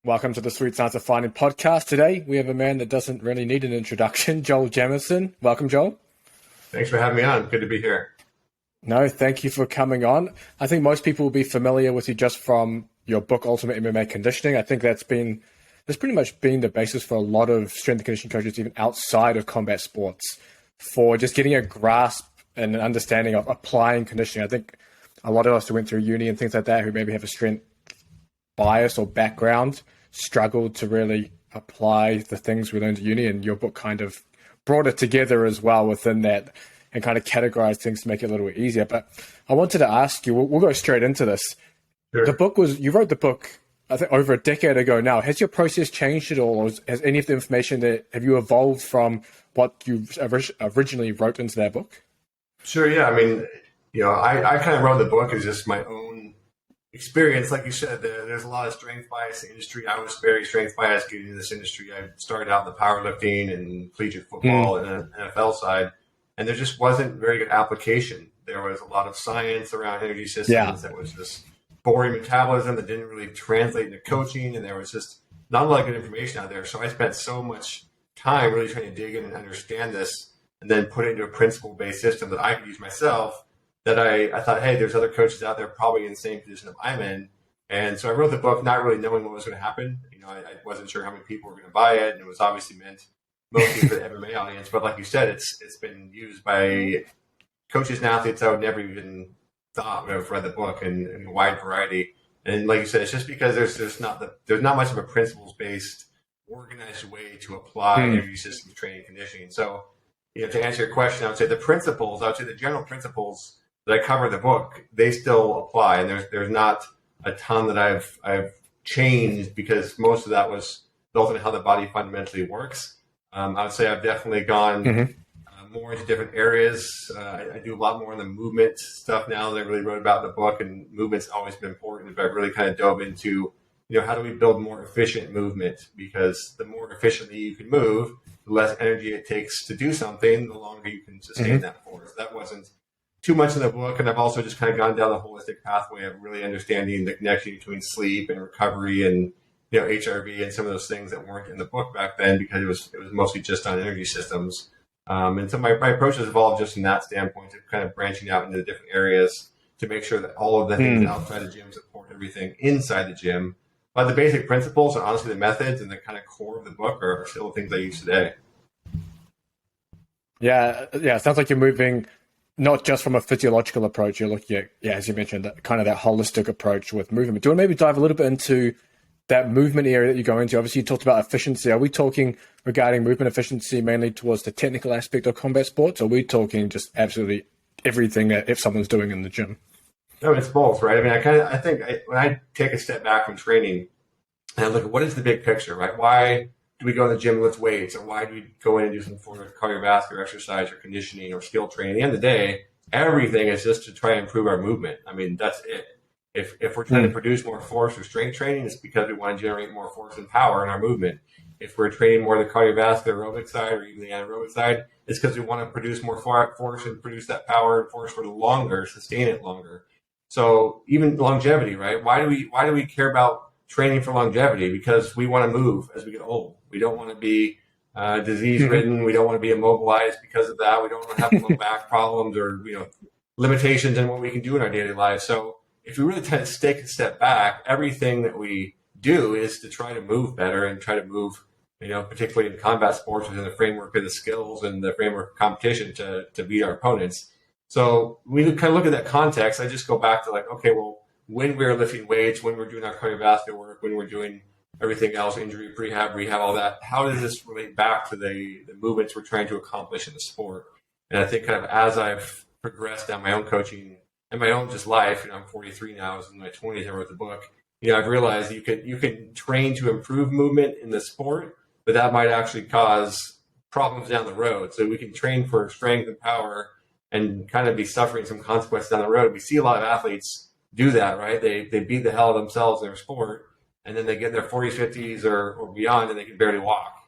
Welcome to the Sweet Science of Finding podcast. Today, we have a man that doesn't really need an introduction, Joel Jamieson. Welcome, Joel. Thanks for having me on. Good to be here. No, thank you for coming on. I think most people will be familiar with you just from your book, Ultimate MMA Conditioning. I think that's pretty much been the basis for a lot of strength and conditioning coaches, even outside of combat sports, for just getting a grasp and an understanding of applying conditioning. I think a lot of us who went through uni and things like that, who maybe have a strength bias or background, struggled to really apply the things we learned at uni, and your book kind of brought it together as well within that and kind of categorized things to make it a little bit easier. But I wanted to ask you, we'll go straight into this. Sure. You wrote the book, I think, over a decade ago now. Has your process changed at all? Or has any of the information have you evolved from what you originally wrote into that book? Sure, yeah. I mean, I kind of wrote the book as just my own experience. Like you said, there's a lot of strength bias in the industry. I was very strength biased getting into this industry. I started out in the powerlifting and collegiate football and the NFL side, and there just wasn't very good application. There was a lot of science around energy systems that was just boring metabolism that didn't really translate into coaching, and there was just not a lot of good information out there. So I spent so much time really trying to dig in and understand this and then put it into a principle-based system that I could use myself, that I thought, hey, there's other coaches out there probably in the same position that I'm in. And so I wrote the book not really knowing what was going to happen. I wasn't sure how many people were going to buy it, and it was obviously meant mostly for the MMA audience. But like you said, it's been used by coaches and athletes I would never even thought would have read the book in a wide variety. And like you said, it's just because there's not much of a principles-based, organized way to apply energy systems training and conditioning. So, to answer your question, I would say the general principles that I cover in the book, they still apply, and there's not a ton that I've changed, because most of that was built on how the body fundamentally works. I would say I've definitely gone more into different areas. I do a lot more in the movement stuff now that I really wrote about in the book, and movement's always been important, but I've really kind of dove into, how do we build more efficient movement? Because the more efficiently you can move, the less energy it takes to do something, the longer you can sustain that for. So that wasn't too much in the book. And I've also just kind of gone down the holistic pathway of really understanding the connection between sleep and recovery and, HRV and some of those things that weren't in the book back then, because it was mostly just on energy systems. And so my approach has evolved just from that standpoint, of kind of branching out into the different areas to make sure that all of the things outside the gym support everything inside the gym. But the basic principles and honestly the methods and the kind of core of the book are still the things I use today. Yeah. It sounds like you're moving not just from a physiological approach. You're looking at, as you mentioned, kind of that holistic approach with movement. Do you want to maybe dive a little bit into that movement area that you go into? Obviously, you talked about efficiency. Are we talking regarding movement efficiency mainly towards the technical aspect of combat sports, or are we talking just absolutely everything that if someone's doing in the gym? No, it's both, right? I mean, I think when I take a step back from training and I look at what is the big picture, right? Why do we go to the gym and lift weights, or why do we go in and do some form of cardiovascular exercise or conditioning or skill training? At the end of the day, everything is just to try and improve our movement. I mean, that's it. If we're trying to produce more force or strength training, it's because we want to generate more force and power in our movement. If we're training more the cardiovascular aerobic side or even the anaerobic side, it's because we want to produce more force and produce that power and force for longer, sustain it longer. So even longevity, right? Why do we care about training for longevity? Because we want to move as we get old. We don't want to be disease-ridden. We don't want to be immobilized because of that. We don't want to have low back problems or limitations in what we can do in our daily lives. So if we really kind of take a step back, everything that we do is to try to move better and try to move, particularly in combat sports, within the framework of the skills and the framework of competition to beat our opponents. So we kind of look at that context. I just go back to when we're lifting weights, when we're doing our cardiovascular work, when we're doing everything else, injury, prehab, rehab, all that, how does this relate back to the movements we're trying to accomplish in the sport? And I think kind of as I've progressed down my own coaching and my own just life, I'm 43 now, I was in my 20s, I wrote the book, I've realized you can train to improve movement in the sport, but that might actually cause problems down the road. So we can train for strength and power and kind of be suffering some consequences down the road. We see a lot of athletes do that, right? They beat the hell out of themselves in their sport, and then they get in their 40s, 50s or beyond, and they can barely walk.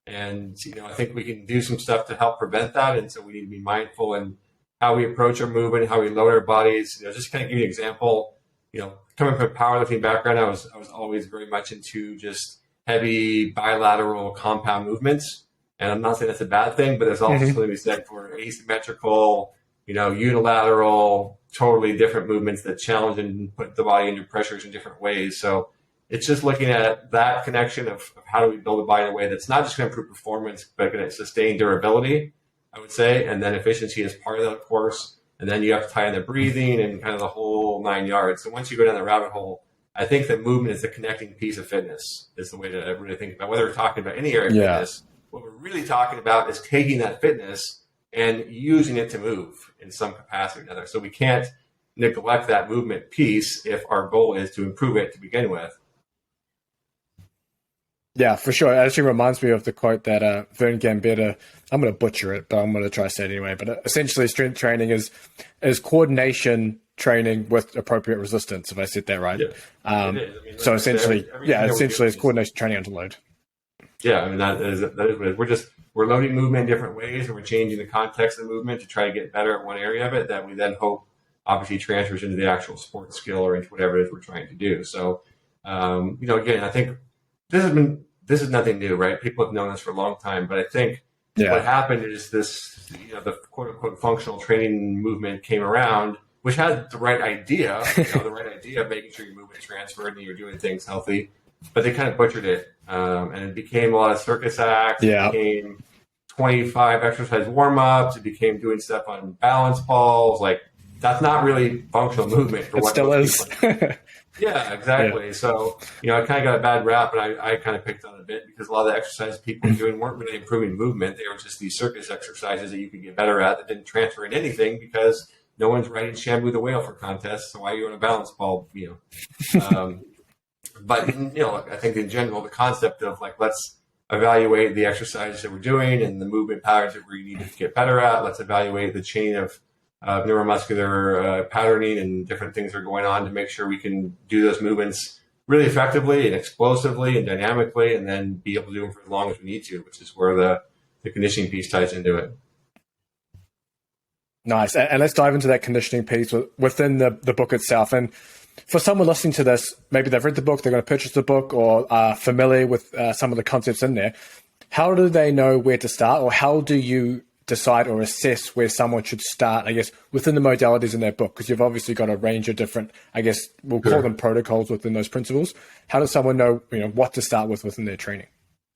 And, I think we can do some stuff to help prevent that. And so we need to be mindful in how we approach our movement, how we load our bodies. Just kind of give you an example. coming from a powerlifting background, I was always very much into just heavy bilateral compound movements. And I'm not saying that's a bad thing, but there's also something to be said for asymmetrical, unilateral, totally different movements that challenge and put the body under pressures in different ways. So it's just looking at that connection of how do we build a body in a way that's not just going to improve performance, but going to sustain durability, I would say. And then efficiency is part of that, of course. And then you have to tie in the breathing and kind of the whole 9 yards. So once you go down the rabbit hole, I think that movement is the connecting piece of fitness is the way to really think about whether we're talking about any area of fitness. What we're really talking about is taking that fitness and using it to move in some capacity or another. So we can't neglect that movement piece if our goal is to improve it to begin with. Yeah, for sure. It actually reminds me of the quote that Vern Gambetta, I'm going to butcher it, but I'm going to try to say it anyway. But essentially, strength training is coordination training with appropriate resistance, if I said that right. So essentially, essentially it's coordination training under load. Yeah, I mean, that is what it is. We're loading movement in different ways, and we're changing the context of the movement to try to get better at one area of it that we then hope obviously transfers into the actual sport skill or into whatever it is we're trying to do. So, again, I think this is nothing new, right? People have known this for a long time, but I think what happened is this, the quote unquote functional training movement came around, which had the right idea, of making sure your movement transferred and you're doing things healthy, but they kind of butchered it. And it became a lot of circus acts. It became 25 exercise warm-ups. It became doing stuff on balance balls. Like, that's not really functional movement for what still is. Yeah, exactly. Yeah. So, I kind of got a bad rap, and I kind of picked on it a bit because a lot of the exercises people were doing weren't really improving movement. They were just these circus exercises that you could get better at that didn't transfer in anything because no one's riding Shamu the whale for contests. So why are you on a balance ball? But I think in general, the concept of let's evaluate the exercises that we're doing and the movement patterns that we need to get better at. Let's evaluate the chain of neuromuscular patterning and different things that are going on to make sure we can do those movements really effectively and explosively and dynamically, and then be able to do them for as long as we need to, which is where the conditioning piece ties into it. Nice. And let's dive into that conditioning piece within the book itself. And for someone listening to this, maybe they've read the book, they're going to purchase the book, or are familiar with some of the concepts in there. How do they know where to start, or how do you decide or assess where someone should start, I guess, within the modalities in that book? Because you've obviously got a range of different, I guess, we'll call them protocols within those principles. How does someone know, what to start with within their training?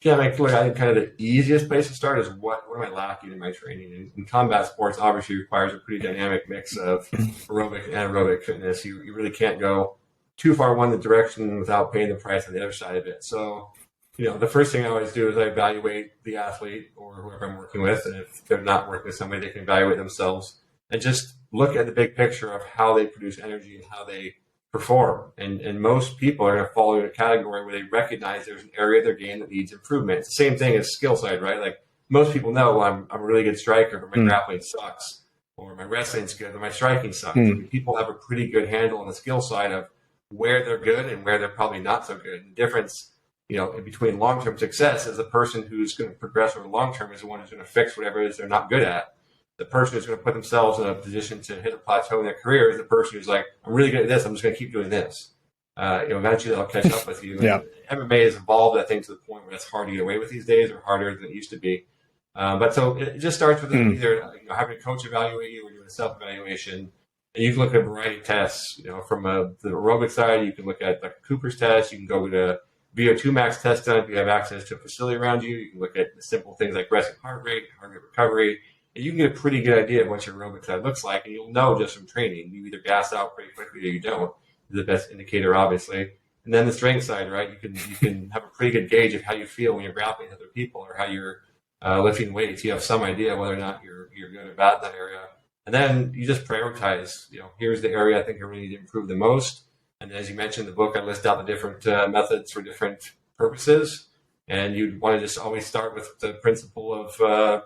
Yeah, I think kind of the easiest place to start is what am I lacking in my training? And combat sports obviously requires a pretty dynamic mix of aerobic and anaerobic fitness. You really can't go too far one direction without paying the price on the other side of it. So, the first thing I always do is I evaluate the athlete or whoever I'm working with. And if they're not working with somebody, they can evaluate themselves and just look at the big picture of how they produce energy and how they perform. And most people are going to fall into a category where they recognize there's an area of their game that needs improvement. It's the same thing as skill side, right? Like, most people know I'm a really good striker, but my grappling sucks, or my wrestling's good, but my striking sucks. I mean, people have a pretty good handle on the skill side of where they're good and where they're probably not so good. The difference, in between long-term success is the person who's going to progress over long-term is the one who's going to fix whatever it is they're not good at. The person who's going to put themselves in a position to hit a plateau in their career is the person who's like, I'm really good at this, I'm just going to keep doing this. Eventually they'll catch up with you. Yeah. MMA has evolved, I think, to the point where it's hard to get away with these days, or harder than it used to be. But so it just starts with either having a coach evaluate you or doing a self-evaluation. And you can look at a variety of tests. From the aerobic side, you can look at like Cooper's test. You can go to VO2 max test done if you have access to a facility around you. You can look at the simple things like resting heart rate recovery. And you can get a pretty good idea of what your aerobic side looks like, and you'll know just from training. You either gas out pretty quickly or you don't. Is the best indicator, obviously. And then the strength side, right? You can have a pretty good gauge of how you feel when you're grappling with other people or how you're lifting weights. You have some idea whether or not you're good or bad in that area. And then you just prioritize. Here's the area I think I really need to improve the most. And as you mentioned in the book, I list out the different methods for different purposes. And you'd want to just always start with the principle of the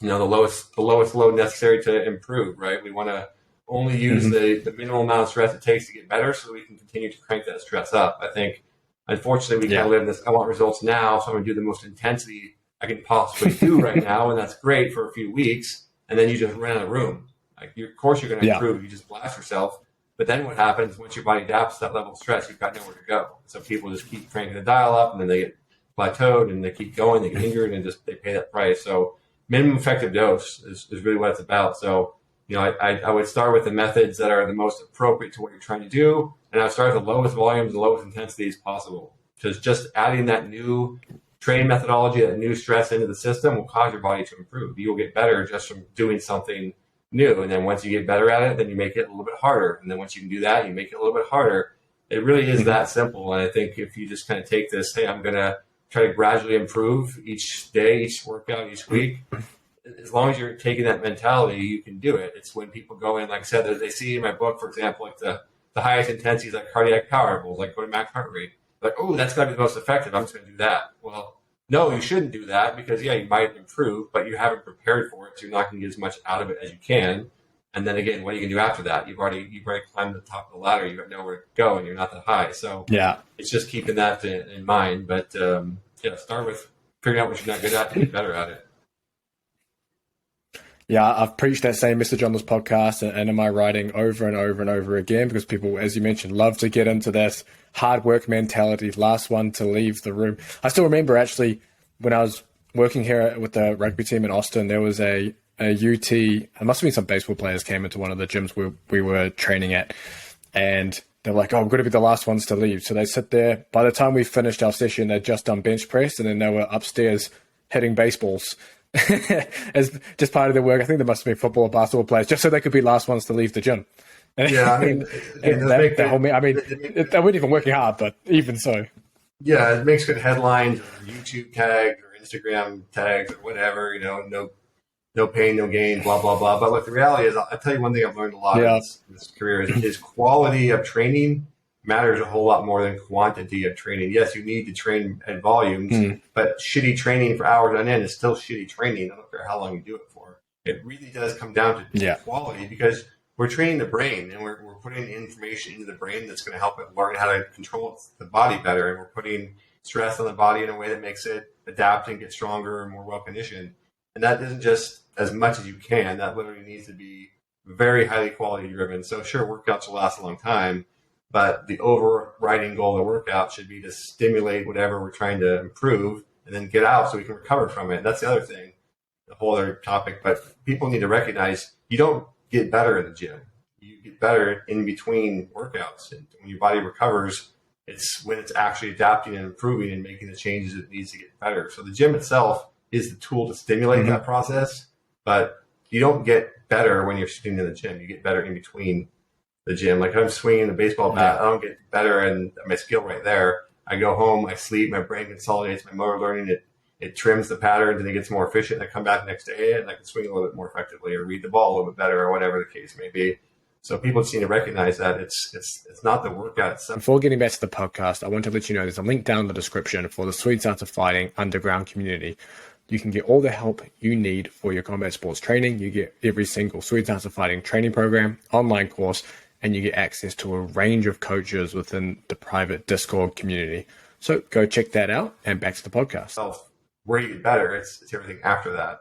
lowest load necessary to improve, right? We want to only use the minimal amount of stress it takes to get better so that we can continue to crank that stress up. I think, unfortunately, we kind of live in this, I want results now, so I'm going to do the most intensity I can possibly do right now, and that's great for a few weeks, and then you just run out of room. Of course you're going to improve if you just blast yourself, But then what happens once your body adapts to that level of stress, you've got nowhere to go. So people just keep cranking the dial up, and then they get plateaued, and they keep going, they get injured, and just they pay that price. So minimum effective dose is really what it's about. So, I would start with the methods that are the most appropriate to what you're trying to do, and I would start with the lowest volumes, the lowest intensities possible. Because just adding that new training methodology, that new stress into the system will cause your body to improve. You'll get better just from doing something new. And then once you get better at it, then you make it a little bit harder. And then once you can do that, you make it a little bit harder. It really is that simple. And I think if you just kind of take this, hey, I'm going to try to gradually improve each day, each workout, each week, as long as you're taking that mentality, you can do it. It's when people go in, like I said, they see in my book, for example, like the highest intensities, like cardiac power intervals, like go to max heart rate. Like, oh, that's got to be the most effective. I'm just going to do that. Well, no, you shouldn't do that because, yeah, you might improve, but you haven't prepared for it. So you're not going to get as much out of it as you can. And then again, what are you going to do after that? You've already climbed the top of the ladder. You've got nowhere to go, and you're not that high. So yeah, it's just keeping that in mind. But start with figuring out what you're not good at and get better at it. Yeah, I've preached that same message on this podcast and in my writing over and over and over again, because people, as you mentioned, love to get into this hard work mentality, last one to leave the room. I still remember actually when I was working here with the rugby team in Austin, there was a UT, it must have been some baseball players came into one of the gyms we were training at, and they're like, oh, we're going to be the last ones to leave. So they sit there. By the time we finished our session, they'd just done bench press, and then they were upstairs hitting baseballs as just part of their work. I think there must have been football or basketball players, just so they could be last ones to leave the gym. Yeah, I mean, they weren't even working hard, but even so. Yeah, it makes good headlines, or YouTube tags, or Instagram tags, or whatever. No pain, no gain, blah blah blah. But look, the reality is, I'll tell you one thing I've learned a lot in this career is quality of training matters a whole lot more than quantity of training. Yes, you need to train at volumes, but shitty training for hours on end is still shitty training. I don't care how long you do it for. It really does come down to quality, because we're training the brain, and we're putting information into the brain that's going to help it learn how to control the body better. And we're putting stress on the body in a way that makes it adapt and get stronger and more well conditioned. And that isn't just as much as you can. That literally needs to be very highly quality driven. So sure, workouts will last a long time, but the overriding goal of the workout should be to stimulate whatever we're trying to improve and then get out so we can recover from it. And that's the other thing, the whole other topic. But people need to recognize you don't get better in the gym. You get better in between workouts. And when your body recovers, it's when it's actually adapting and improving and making the changes it needs to get better. So the gym itself is the tool to stimulate that process, but you don't get better when you're sitting in the gym. You get better in between the gym. Like if I'm swinging the baseball bat, I don't get better and my skill right there. I go home, I sleep, my brain consolidates, my motor learning, it trims the patterns and it gets more efficient. I come back the next day and I can swing a little bit more effectively or read the ball a little bit better or whatever the case may be. So people just need to recognize that it's not the workout itself. Before getting back to the podcast, I want to let you know there's a link down in the description for the Swedes Art of Fighting underground community. You can get all the help you need for your combat sports training. You get every single Swedes Art of Fighting training program, online course, and you get access to a range of coaches within the private Discord community. So go check that out, and back to the podcast. Where you get better, it's everything after that.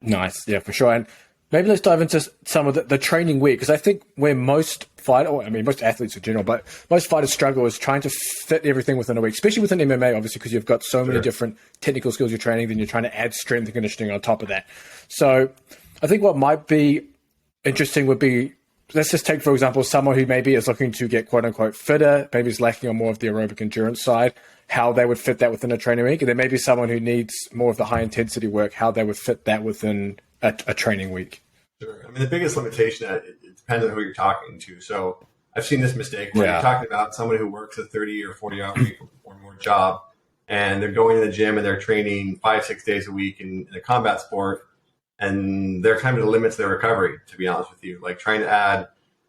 Nice. Yeah, for sure. And maybe let's dive into some of the training week, because I think where most athletes in general, but most fighters struggle is trying to fit everything within a week, especially within MMA, obviously, because you've got so many different technical skills you're training, then you're trying to add strength and conditioning on top of that. So I think what might be interesting would be, let's just take, for example, someone who maybe is looking to get quote unquote fitter, maybe is lacking on more of the aerobic endurance side, how they would fit that within a training week. And then maybe someone who needs more of the high intensity work, how they would fit that within a training week. Sure. I mean, the biggest limitation, it depends on who you're talking to. So I've seen this mistake where you're talking about somebody who works a 30 or 40 hour week or more job, and they're going to the gym and they're training 5-6 days a week in a combat sport, and they're kind of the limits of their recovery, to be honest with you. Like trying to add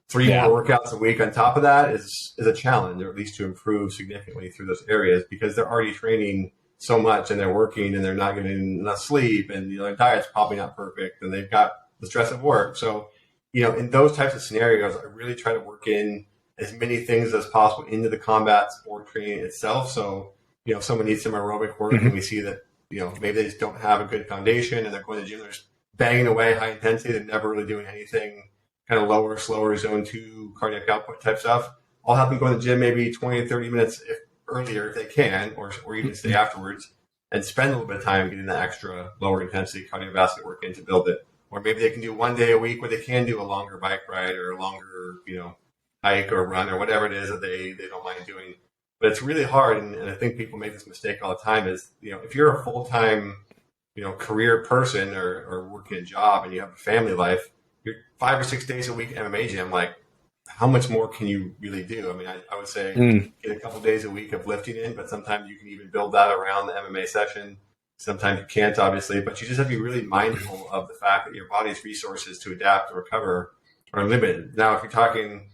3 more workouts a week on top of that is a challenge, or at least to improve significantly through those areas, because they're already training so much and they're working and they're not getting enough sleep, and their diet's probably not perfect, and they've got the stress of work. So, in those types of scenarios, I really try to work in as many things as possible into the combat sport training itself. So, if someone needs some aerobic work and we see that, maybe they just don't have a good foundation and they're going to the gym, they're just banging away high intensity, they're never really doing anything kind of lower, slower zone 2 cardiac output type stuff. I'll have them go to the gym maybe 20 to 30 minutes earlier if they can, or even stay afterwards and spend a little bit of time getting that extra lower intensity cardiovascular work in to build it. Or maybe they can do one day a week where they can do a longer bike ride or a longer, hike or run or whatever it is that they don't mind doing. But it's really hard, and I think people make this mistake all the time is, if you're a full-time, career person or working a job and you have a family life, you're 5 or 6 days a week MMA gym, like how much more can you really do? I mean, I would say get a couple days a week of lifting in, but sometimes you can even build that around the MMA session. Sometimes you can't, obviously, but you just have to be really mindful of the fact that your body's resources to adapt or recover are limited. Now, if you're talking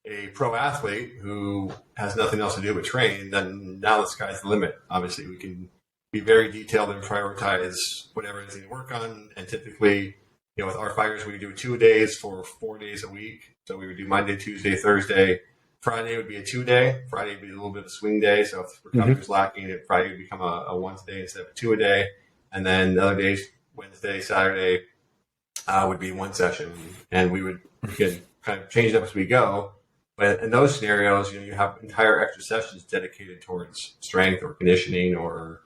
a pro athlete who has nothing else to do but train, then now the sky's the limit. Obviously, we can be very detailed and prioritize whatever it is you work on. And typically, with our fighters, we do 2 days for 4 days a week. So we would do Monday, Tuesday, Thursday. Friday would be a 2-day. Friday would be a little bit of a swing day. So if recovery is lacking, Friday would become a once a day instead of a 2 a day. And then the other days, Wednesday, Saturday, would be one session. And we would kind of change it up as we go. But in those scenarios, you have entire extra sessions dedicated towards strength or conditioning or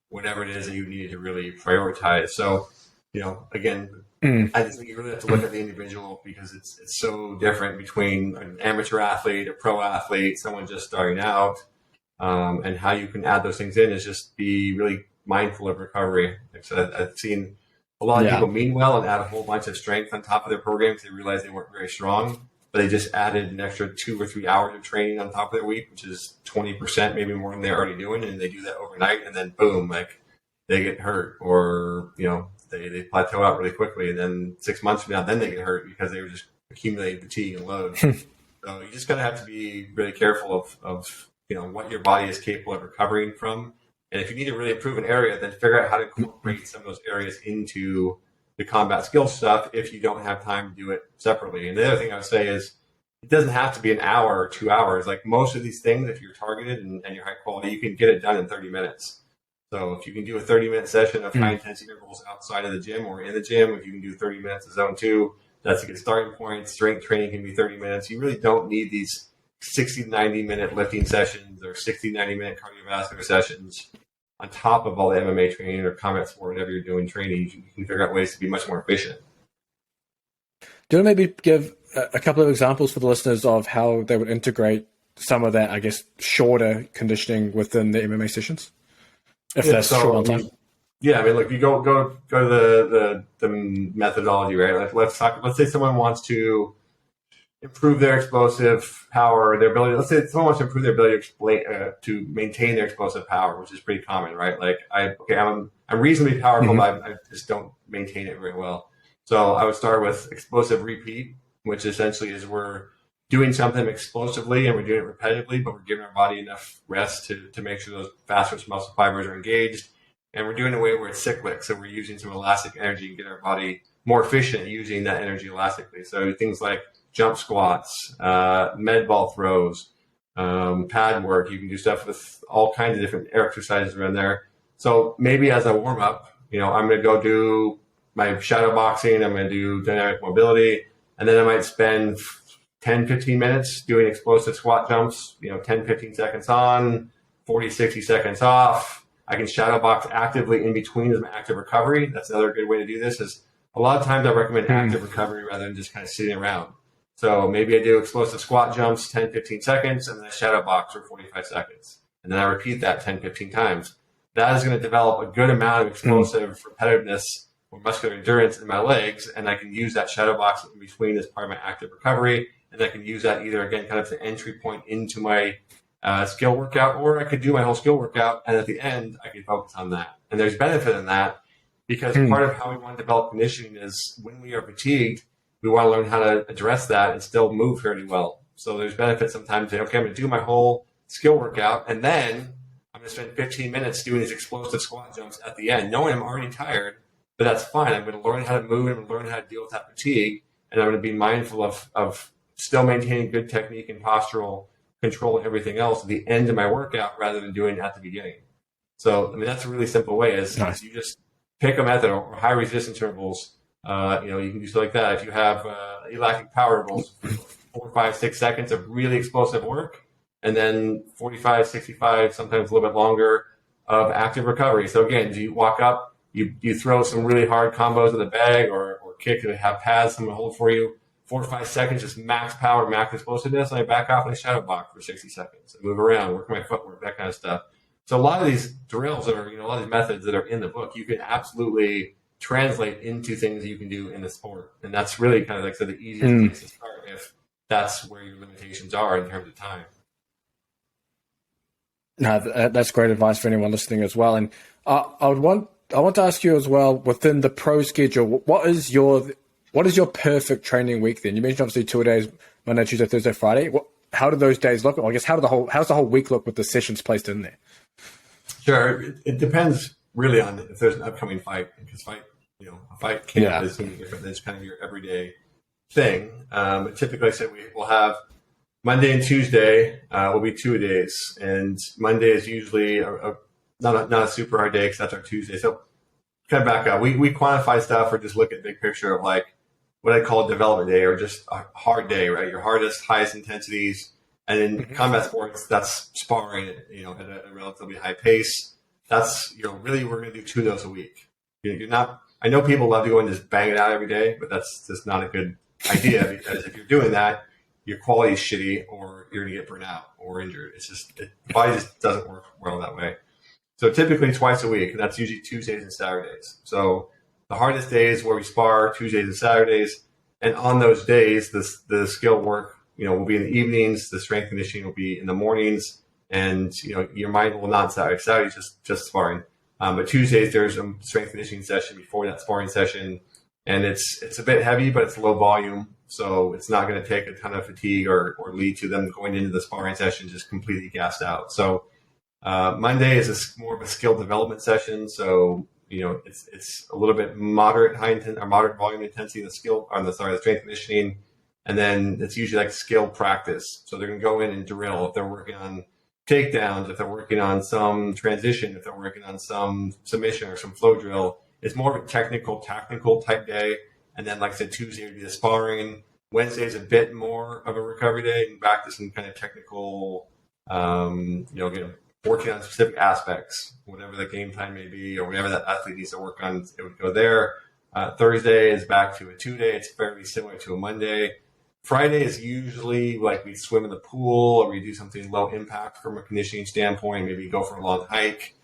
whatever it is that you need to really prioritize. So, again, I just think you really have to look at the individual because it's so different between an amateur athlete, a pro athlete, someone just starting out, and how you can add those things in is just be really mindful of recovery. So I've seen a lot of people mean well and add a whole bunch of strength on top of their programs. They realize they weren't very strong, but they just added an extra 2 or 3 hours of training on top of their week, which is 20%, maybe more than they're already doing. And they do that overnight and then boom, like they get hurt or, they plateau out really quickly. And then 6 months from now, then they get hurt because they were just accumulating fatigue and load. So you just kind of have to be really careful of what your body is capable of recovering from. And if you need to really improve an area, then figure out how to incorporate some of those areas into the combat skill stuff if you don't have time to do it separately. And the other thing I would say is it doesn't have to be an hour or 2 hours. Like most of these things, if you're targeted and you're high quality, you can get it done in 30 minutes. So if you can do a 30-minute session of high intensity intervals outside of the gym or in the gym, if you can do 30 minutes of zone 2, that's a good starting point. Strength training can be 30 minutes. You really don't need these 60 to 90-minute lifting sessions or 60 to 90-minute cardiovascular sessions on top of all the MMA training or combat sport, whatever you're doing training. You can figure out ways to be much more efficient. Do you want to maybe give a couple of examples for the listeners of how they would integrate some of that, I guess, shorter conditioning within the MMA sessions? If that's short on time. Yeah, I mean, look, you go to the methodology, right? Like, let's say someone wants to improve their explosive power, their ability. Let's say someone wants to improve their ability to maintain their explosive power, which is pretty common, right? Like, I'm reasonably powerful, but I just don't maintain it very well. So I would start with explosive repeat, which essentially is we're doing something explosively and we're doing it repetitively, but we're giving our body enough rest to make sure those fast twitch muscle fibers are engaged. And we're doing it in a way where it's cyclic. So we're using some elastic energy and get our body more efficient at using that energy elastically. So things like jump squats, med ball throws, pad work. You can do stuff with all kinds of different exercises around there. So maybe as a warm up, I'm going to go do my shadow boxing. I'm going to do dynamic mobility. And then I might spend 10, 15 minutes doing explosive squat jumps, 10, 15 seconds on, 40, 60 seconds off. I can shadow box actively in between as my active recovery. That's another good way to do this is a lot of times I recommend active recovery rather than just kind of sitting around. So maybe I do explosive squat jumps, 10, 15 seconds, and then I shadow box for 45 seconds. And then I repeat that 10, 15 times. That is going to develop a good amount of explosive repetitiveness or muscular endurance in my legs. And I can use that shadow box in between as part of my active recovery. And I can use that either, again, kind of the entry point into my skill workout, or I could do my whole skill workout. And at the end, I can focus on that. And there's benefit in that because part of how we want to develop conditioning is when we are fatigued, we want to learn how to address that and still move fairly well. So there's benefit sometimes to, okay, I'm going to do my whole skill workout, and then I'm going to spend 15 minutes doing these explosive squat jumps at the end, knowing I'm already tired, but that's fine. I'm going to learn how to move and learn how to deal with that fatigue, and I'm going to be mindful of still maintaining good technique and postural control and everything else at the end of my workout rather than doing it at the beginning. So, I mean, that's a really simple way is you just pick a method or high resistance intervals You can do stuff like that. If you have lacking power intervals, 4, 5, 6 seconds of really explosive work, and then 45, 65, sometimes a little bit longer of active recovery. So again, do you walk up, you throw some really hard combos in the bag or kick and have pads, someone hold for you, 4 or 5 seconds, just max power, max explosiveness, and I back off in a shadow box for 60 seconds. I move around, work my footwork, that kind of stuff. So a lot of these drills that are, a lot of these methods that are in the book, you can absolutely translate into things you can do in the sport. And that's really kind of like the easiest place to start if that's where your limitations are in terms of time. No, that's great advice for anyone listening as well. And I want to ask you as well, within the pro schedule, what is your perfect training week then? You mentioned obviously 2 days, Monday, Tuesday, Thursday, Friday. How do those days look? I guess how's the whole week look with the sessions placed in there? Sure, it depends really on if there's an upcoming fight, because a fight camp is going to be different than just kind of your everyday thing. Typically, I said we'll have Monday and Tuesday will be 2 days, and Monday is usually not a super hard day because that's our Tuesday. So kind of back up, we quantify stuff or just look at big picture of like what I call a development day or just a hard day, right? Your hardest, highest intensities. And in combat sports, that's sparring, at a relatively high pace. That's, really we're going to do 2 of those a week. You're not, I know people love to go and just bang it out every day, but that's just not a good idea because if you're doing that, your quality is shitty or you're going to get burnt out or injured. It's just, the body just doesn't work well that way. So typically twice a week, and that's usually Tuesdays and Saturdays. So the hardest days where we spar, Tuesdays and Saturdays, and on those days, the skill work, will be in the evenings. The strength conditioning will be in the mornings, and your mind will not Saturday. Saturday's just sparring. But Tuesdays there's a strength conditioning session before that sparring session, and it's a bit heavy, but it's low volume, so it's not going to take a ton of fatigue or lead to them going into the sparring session just completely gassed out. So Monday is more of a skill development session. So it's a little bit moderate volume intensity. The strength conditioning. And then it's usually like skill practice. So they're going to go in and drill if they're working on takedowns, if they're working on some transition, if they're working on some submission or some flow drill. It's more of a tactical type day. And then, like I said, Tuesday would be the sparring. Wednesday is a bit more of a recovery day and back to some kind of technical, working on specific aspects, whatever the game time may be or whatever that athlete needs to work on, it would go there. Thursday is back to a 2-day. It's fairly similar to a Monday. Friday is usually like we swim in the pool or we do something low impact from a conditioning standpoint, maybe go for a long hike,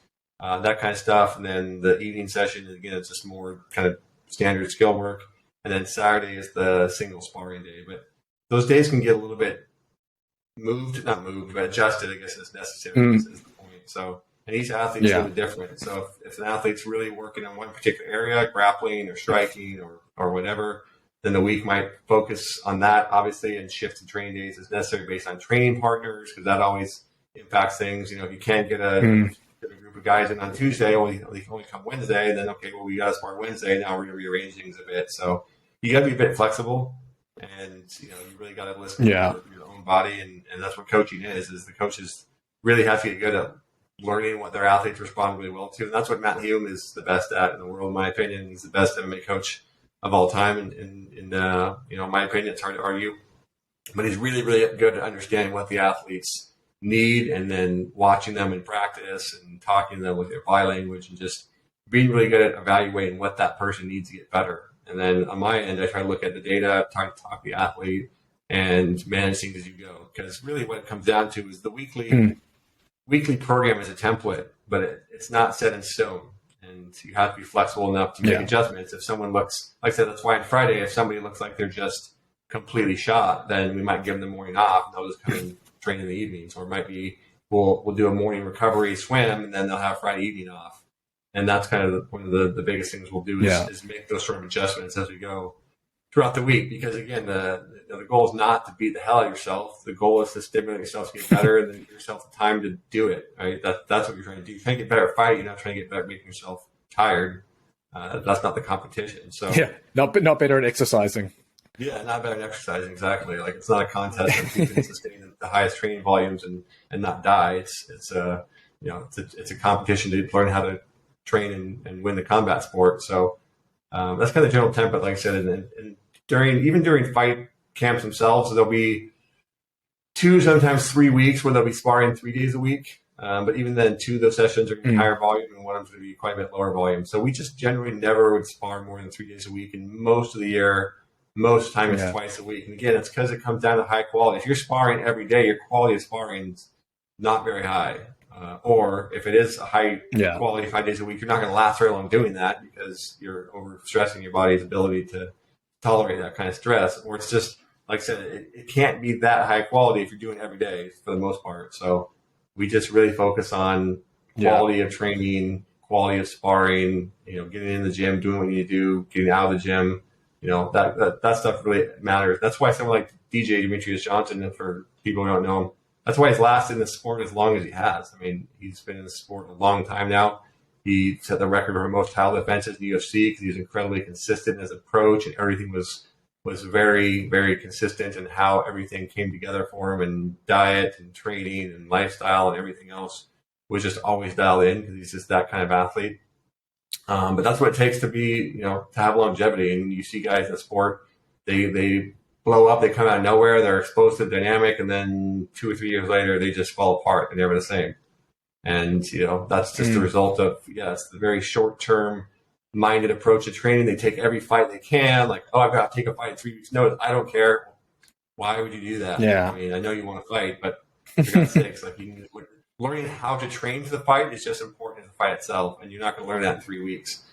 that kind of stuff. And then the evening session, again, it's just more kind of standard skill work. And then Saturday is the single sparring day. But those days can get a little bit not moved, but adjusted, I guess, as necessary is the point. So, and each athlete's a little different. So if an athlete's really working on one particular area, grappling or striking or whatever, then the week might focus on that, obviously, and shift to training days as necessary based on training partners, because that always impacts things. If you can't get a group of guys in on Tuesday, they can only come Wednesday, then, okay, well, we got to spar Wednesday. Now we're going to rearrange things a bit. So you got to be a bit flexible, and, you really got to listen to your own body. And that's what coaching is the coaches really have to get good at learning what their athletes respond really well to. And that's what Matt Hume is the best at in the world, in my opinion. He's the best MMA coach of all time. In my opinion, it's hard to argue, but he's really, really good at understanding what the athletes need and then watching them in practice and talking to them with their body language and just being really good at evaluating what that person needs to get better. And then on my end, I try to look at the data, try to talk to the athlete and manage things as you go. Because really what it comes down to is the weekly program is a template, but it's not set in stone. And you have to be flexible enough to make adjustments. If someone looks, like I said, that's why on Friday, if somebody looks like they're just completely shot, then we might give them the morning off and they'll just come and train in the evenings. Or it might be, we'll do a morning recovery swim and then they'll have Friday evening off. And that's kind of one of the biggest things we'll do is make those sort of adjustments as we go throughout the week. Because again, the goal is not to beat the hell out of yourself. The goal is to stimulate yourself to get better and then give yourself the time to do it. Right? That's what you're trying to do. You're trying to get better at fighting. You're not trying to get better at making yourself tired. That's not the competition. So not better at exercising. Yeah, not better at exercising. Exactly. Like it's not a contest of who can sustain the highest training volumes and not die. It's a competition to learn how to train and win the combat sport. So That's kind of the general template, like I said. And during fight camps themselves, there'll be 2, sometimes 3 weeks where they'll be sparring 3 days a week. But even then, 2 of those sessions are going to be higher volume, and one of them is going to be quite a bit lower volume. So we just generally never would spar more than 3 days a week, and most of the year, most of the time it's twice a week. And again, it's because it comes down to high quality. If you're sparring every day, your quality of sparring is not very high. Or if it is a high quality 5 days a week, you're not going to last very long doing that because you're overstressing your body's ability to tolerate that kind of stress. Or it's just, like I said, it can't be that high quality if you're doing it every day for the most part. So we just really focus on quality of training, quality of sparring, getting in the gym, doing what you need to do, getting out of the gym. That stuff really matters. That's why someone like DJ Demetrius Johnson, and for people who don't know him, that's why he's lasted in the sport as long as he has. I mean, he's been in the sport a long time now. He set the record for most title defenses in the UFC because he was incredibly consistent in his approach, and everything was very, very consistent in how everything came together for him, and diet and training and lifestyle and everything else was just always dialed in because he's just that kind of athlete. But that's what it takes to be, to have longevity. And you see guys in the sport, they blow up, they come out of nowhere, they're exposed to the dynamic, and then 2 or 3 years later, they just fall apart. They're never the same. And, that's just the result of, it's the very short-term minded approach to training. They take every fight they can, like, I've got to take a fight in 3 weeks' notice. I don't care. Why would you do that? Yeah. I mean, I know you want to fight, but for God's sakes, learning how to train for the fight is just important as the fight itself, and you're not going to learn that in 3 weeks.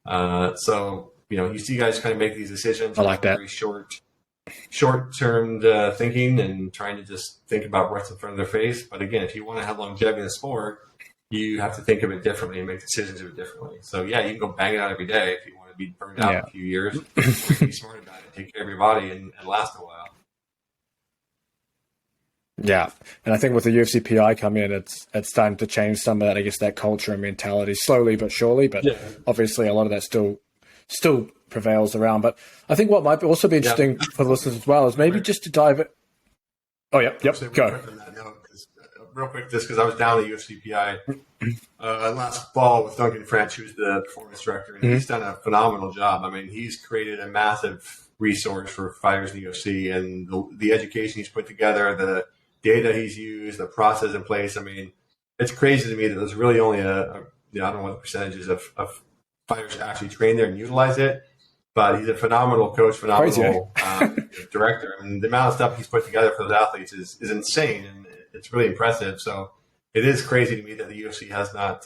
So, you see guys kind of make these decisions. I like that. Very short-term thinking and trying to just think about what's in front of their face. But again, if you want to have longevity in the sport, you have to think of it differently and make decisions of it differently. So you can go bang it out every day if you want to be burned out in a few years. Be smart about it, take care of your body, and last a while. Yeah, and I think with the UFC PI coming in, it's starting to change some of that, I guess, that culture and mentality slowly but surely. But obviously, a lot of that still prevails around. But I think what might also be interesting for the listeners as well is maybe just to dive it. Oh, go. Real quick, just because I was down at UFC PI last fall with Duncan French, who's the performance director, and he's done a phenomenal job. I mean, he's created a massive resource for fighters in the UFC, and the education he's put together, the data he's used, the process in place. I mean, it's crazy to me that there's really only I don't know what the percentages of fighters actually train there and utilize it, but he's a phenomenal coach, phenomenal director. I mean, the amount of stuff he's put together for those athletes is insane, and it's really impressive. So it is crazy to me that the UFC has not,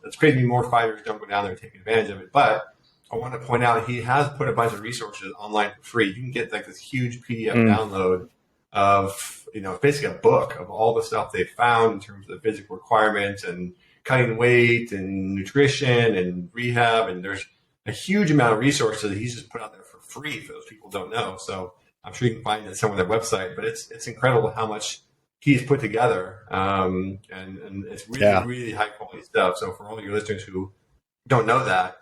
it's crazy to me more fighters don't go down there and take advantage of it. But I want to point out he has put a bunch of resources online for free. You can get like this huge PDF download of, basically a book of all the stuff they've found in terms of physical requirements and cutting weight and nutrition and rehab. And there's a huge amount of resources that he's just put out there for free for those people who don't know. So I'm sure you can find it somewhere on their website, but it's incredible how much he's put together. And it's really, really high quality stuff. So for all your listeners who don't know that,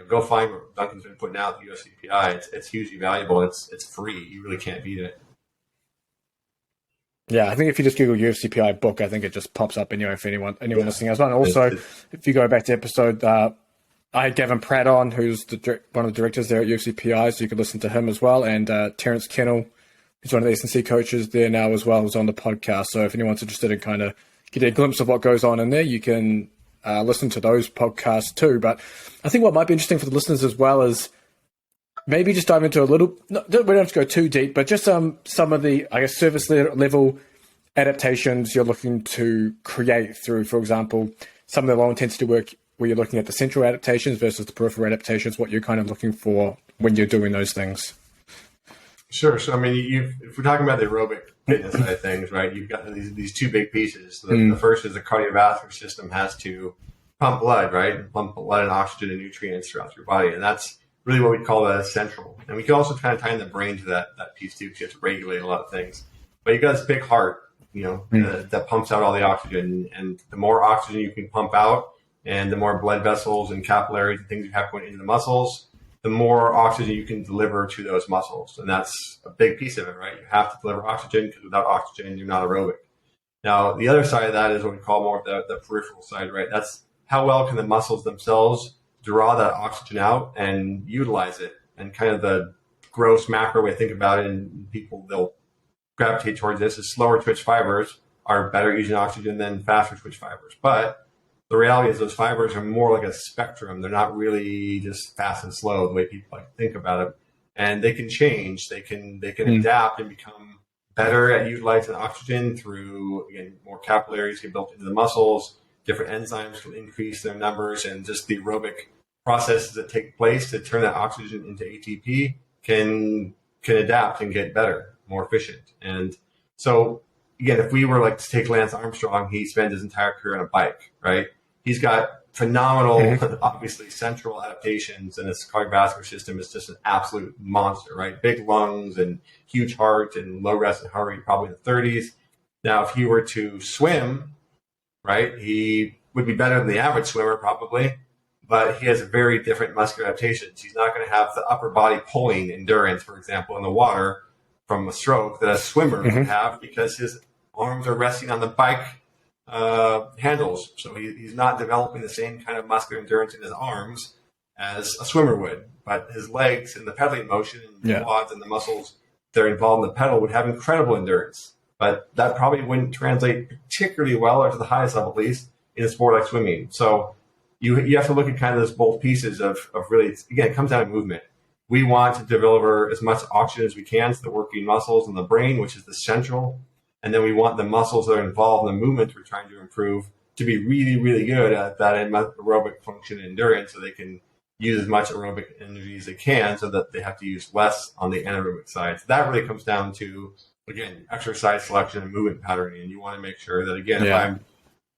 go find what Duncan's been putting out at the UFC PI. It's hugely valuable. It's free. You really can't beat it. Yeah, I think if you just Google UFC PI book, I think it just pops up anyway for anyone listening as well. And also, if you go back to episode, I had Gavin Pratt on, who's one of the directors there at UFC PI, so you could listen to him as well. And Terrence Kennel, who's one of the S&C coaches there now as well, who's on the podcast. So if anyone's interested in kind of getting a glimpse of what goes on in there, you can listen to those podcasts too. But I think what might be interesting for the listeners as well is maybe just dive into a little, we don't have to go too deep, but just some of the, I guess, service level adaptations you're looking to create through, for example, some of the low intensity work where you're looking at the central adaptations versus the peripheral adaptations, what you're kind of looking for when you're doing those things. Sure. So, I mean, if we're talking about the aerobic fitness side of things, right, you've got these two big pieces. The first is the cardiovascular system has to pump blood, right? Pump blood and oxygen and nutrients throughout your body. And that's really what we call that central. And we can also kind of tie in the brain to that piece too, because you have to regulate a lot of things. But you've got this big heart, that pumps out all the oxygen. And the more oxygen you can pump out and the more blood vessels and capillaries and things you have going into the muscles, the more oxygen you can deliver to those muscles. And that's a big piece of it, right? You have to deliver oxygen because without oxygen, you're not aerobic. Now, the other side of that is what we call more the peripheral side, right? That's how well can the muscles themselves draw that oxygen out and utilize it. And kind of the gross macro way to think about it, and people, they'll gravitate towards this, is slower twitch fibers are better using oxygen than faster twitch fibers. But the reality is those fibers are more like a spectrum. They're not really just fast and slow the way people like to think about it. And they can change. They can adapt and become better at utilizing oxygen through, again, more capillaries get built into the muscles, different enzymes can increase their numbers, and just the aerobic processes that take place to turn that oxygen into ATP can adapt and get better, more efficient. And so, again, if we were like to take Lance Armstrong, he spent his entire career on a bike, right? He's got phenomenal, obviously, central adaptations, and his cardiovascular system is just an absolute monster, right? Big lungs and huge heart and low resting heart rate, probably in the 30s. Now, if he were to swim, right, he would be better than the average swimmer, probably, but he has very different muscular adaptations. He's not going to have the upper body pulling endurance, for example, in the water from a stroke that a swimmer would have, because his arms are resting on the bike handles. So he's not developing the same kind of muscular endurance in his arms as a swimmer would. But his legs and the pedaling motion and the quads and the muscles that are involved in the pedal would have incredible endurance. But that probably wouldn't translate particularly well, or to the highest level at least, in a sport like swimming. So you have to look at kind of those both pieces of really, again, it comes down to movement. We want to deliver as much oxygen as we can to the working muscles and the brain, which is the central. And then we want the muscles that are involved in the movement we're trying to improve to be really, really good at that aerobic function and endurance, so they can use as much aerobic energy as they can, so that they have to use less on the anaerobic side. So that really comes down to, again, exercise selection and movement patterning. And you want to make sure that, again, if I'm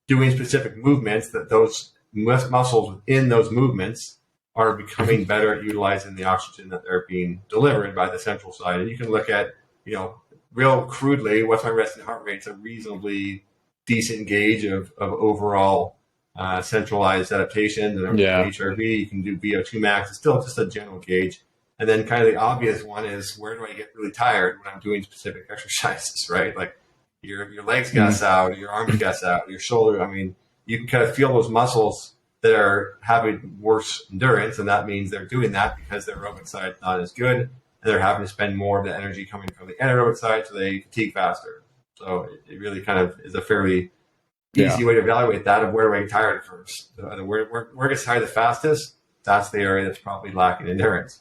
doing specific movements, that those muscles within those movements are becoming better at utilizing the oxygen that they're being delivered by the central side. And you can look at, real crudely, what's my resting heart rate? It's a reasonably decent gauge of overall centralized adaptation. And HRV, you can do VO2 max. It's still just a general gauge. And then kind of the obvious one is, where do I get really tired when I'm doing specific exercises, right? Like your legs gas out, or your arms gas out, or your shoulder. I mean, you can kind of feel those muscles that are having worse endurance, and that means they're doing that because their aerobic side is not as good, and they're having to spend more of the energy coming from the anaerobic side, so they fatigue faster. So it really kind of is a fairly easy way to evaluate that, of where do I get tired first. Where gets tired the fastest, that's the area that's probably lacking endurance.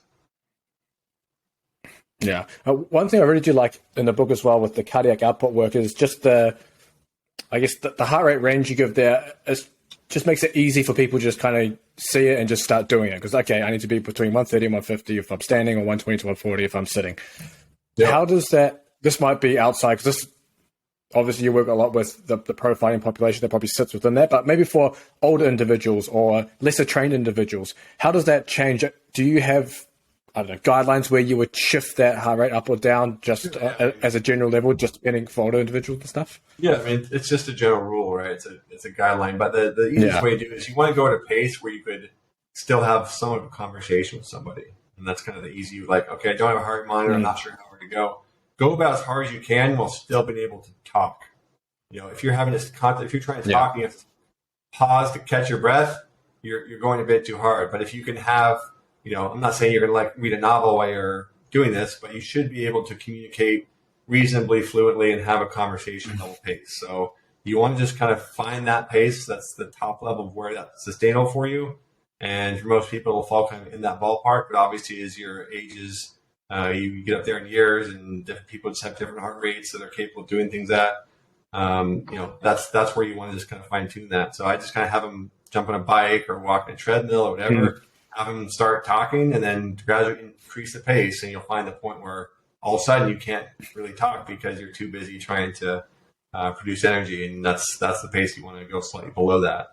Yeah. One thing I really do like in the book as well with the cardiac output work is just the heart rate range you give there just makes it easy for people to just kind of see it and just start doing it. Because, okay, I need to be between 130 and 150 if I'm standing, or 120 to 140 if I'm sitting. Yeah. How does this might be outside, because this, obviously you work a lot with the profiling population that probably sits within that, but maybe for older individuals or lesser trained individuals, how does that change? Do you have, I don't know, guidelines where you would shift that heart rate up or down just as a general level, just depending for older individuals and stuff? Yeah, I mean, it's just a general rule, right? It's a guideline, but the easiest way to do it is you want to go at a pace where you could still have some of a conversation with somebody. And that's kind of the easy, like, okay, I don't have a heart monitor, I'm not sure how far to go. Go about as hard as you can while still being able to talk. If you're having this if you're trying to talk and you have to pause to catch your breath, you're going a bit too hard. But if you can have, I'm not saying you're going to read a novel while you're doing this, but you should be able to communicate reasonably fluently and have a conversation at double pace. So you want to just kind of find that pace. That's the top level of where that's sustainable for you. And for most people, it'll fall kind of in that ballpark. But obviously, as your ages, you get up there in years, and different people just have different heart rates that they're capable of doing things at. That's where you want to just kind of fine tune that. So I just kind of have them jump on a bike or walk on a treadmill or whatever. Have them start talking, and then gradually increase the pace, and you'll find the point where all of a sudden you can't really talk because you're too busy trying to produce energy, and that's the pace you want to go slightly below that.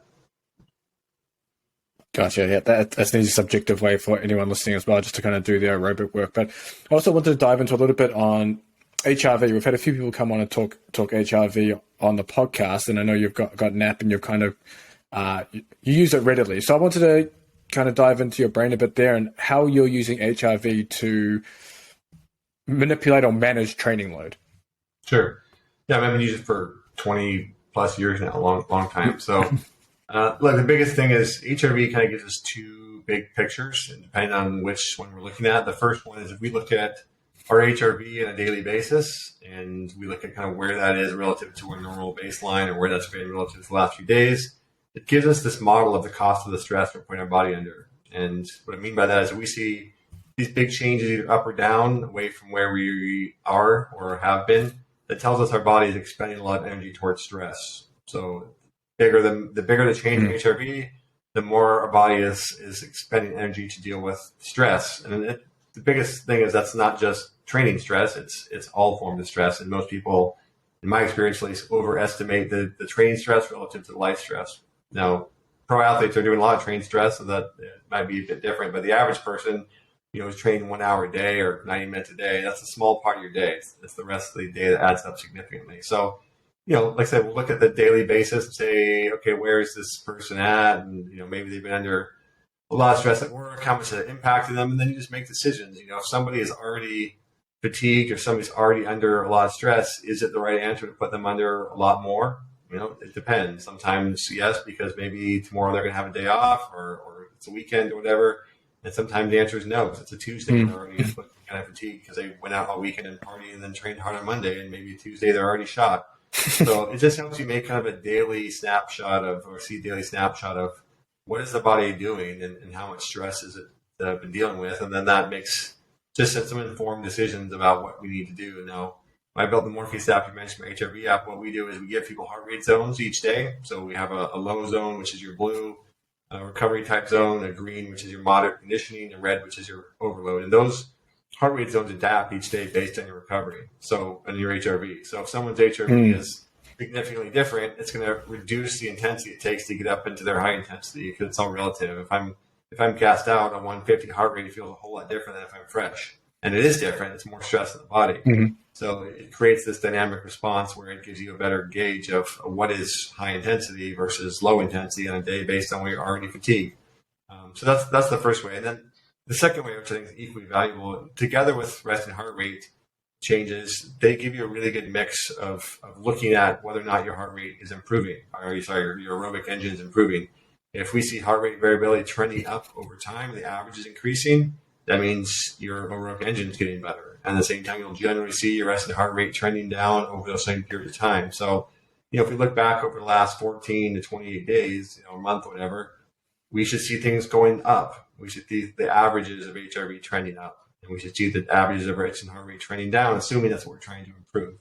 Gotcha. Yeah, that's an easy subjective way for anyone listening as well, just to kind of do their aerobic work. But I also wanted to dive into a little bit on HRV. We've had a few people come on and talk HRV on the podcast, and I know you've got an app and you've kind of you use it readily. So I wanted to kind of dive into your brain a bit there and how you're using HRV to manipulate or manage training load. Sure. Yeah, I've been using it for 20 plus years now, a long time. So Look, the biggest thing is HRV kind of gives us two big pictures, and depending on which one we're looking at. The first one is if we look at our HRV on a daily basis, and we look at kind of where that is relative to our normal baseline or where that's been relative to the last few days, it gives us this model of the cost of the stress we're putting our body under. And what I mean by that is we see these big changes either up or down away from where we are or have been. That tells us our body is expending a lot of energy towards stress. So the bigger the change in HRV, the more our body is expending energy to deal with stress. And the biggest thing is that's not just training stress; it's all forms of stress. And most people, in my experience at least, overestimate the training stress relative to the life stress. Now, pro athletes are doing a lot of training stress, so that it might be a bit different. But the average person, is training 1 hour a day or 90 minutes a day. That's a small part of your day. It's the rest of the day that adds up significantly. So, like I said, we'll look at the daily basis and say, okay, where is this person at? And, maybe they've been under a lot of stress at work, how much has it impacted them? And then you just make decisions. If somebody is already fatigued or somebody's already under a lot of stress, is it the right answer to put them under a lot more? It depends. Sometimes, yes, because maybe tomorrow they're going to have a day off or it's a weekend or whatever. And sometimes the answer is no, because it's a Tuesday and they're already kind of fatigued because they went out all weekend and party and then trained hard on Monday, and maybe Tuesday they're already shot. So it just helps you make kind of a daily snapshot of what is the body doing and how much stress is it that I've been dealing with, and then that makes just some informed decisions about what we need to do. Now, I built the Morpheus app you mentioned, my HRV app. What we do is we give people heart rate zones each day. So we have a low zone, which is your blue, a recovery type zone, a green, which is your moderate conditioning, a red, which is your overload. And those heart rate zones adapt each day based on your recovery. So, and your HRV. So if someone's HRV is significantly different, it's going to reduce the intensity it takes to get up into their high intensity, because it's all relative. If I'm gassed out on 150 heart rate, it feels a whole lot different than if I'm fresh. And it is different. It's more stress in the body. Mm-hmm. So it creates this dynamic response where it gives you a better gauge of what is high intensity versus low intensity on a day based on where you're already fatigued. So that's the first way. And then the second way, which I think is equally valuable, together with resting heart rate changes, they give you a really good mix of looking at whether or not your heart rate is improving, or your aerobic engine is improving. If we see heart rate variability trending up over time, the average is increasing, that means your aerobic engine is getting better. And at the same time, you'll generally see your resting heart rate trending down over the same period of time. So, if we look back over the last 14 to 28 days, a month, whatever, we should see things going up. We should see the averages of HRV trending up. And we should see the averages of resting heart rate trending down, assuming that's what we're trying to improve.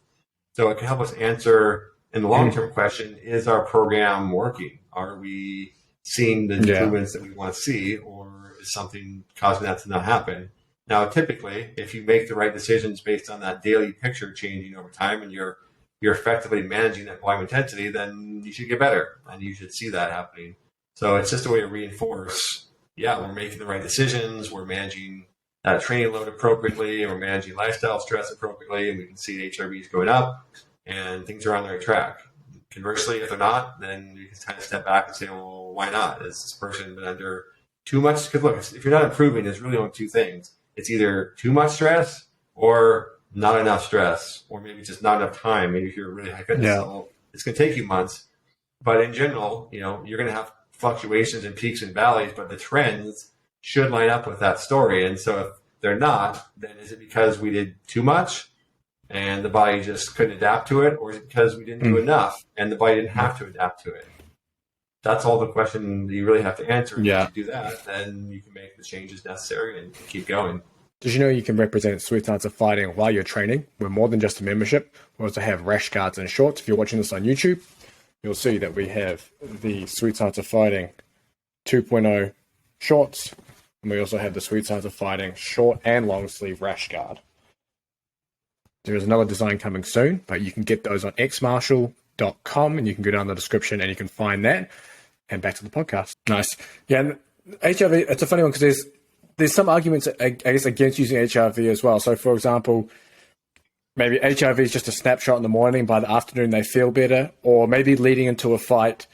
So it can help us answer in the long-term question, is our program working? Are we seeing the improvements that we want to see, or is something causing that to not happen? Now, typically, if you make the right decisions based on that daily picture changing over time and you're effectively managing that volume intensity, then you should get better and you should see that happening. So it's just a way to reinforce, we're making the right decisions, we're managing that training load appropriately, and we're managing lifestyle stress appropriately, and we can see HRVs going up and things are on the right track. Conversely, if they're not, then you can kind of step back and say, well, why not? Has this person been under too much? Because look, if you're not improving, there's really only two things. It's either too much stress or not enough stress, or maybe just not enough time. Maybe if you're really high fitness level, it's going to take you months. But in general, you're going to have fluctuations and peaks and valleys, but the trends should line up with that story. And so if they're not, then is it because we did too much and the body just couldn't adapt to it, or is it because we didn't do enough and the body didn't have to adapt to it? That's all the question that you really have to answer. If you do that, then you can make the changes necessary and keep going. Did you know you can represent Sweet Science of Fighting while you're training? We're more than just a membership. We also have rash guards and shorts. If you're watching this on YouTube, you'll see that we have the Sweet Science of Fighting 2.0 shorts. And we also have the Sweet Science of Fighting short and long sleeve rash guard. There is another design coming soon, but you can get those on xmarshall.com and you can go down the description and you can find that. And back to the podcast. Nice. Yeah, and HRV, it's a funny one because there's some arguments, I guess, against using HRV as well. So, for example, maybe HRV is just a snapshot in the morning. By the afternoon, they feel better. Or maybe leading into a fight,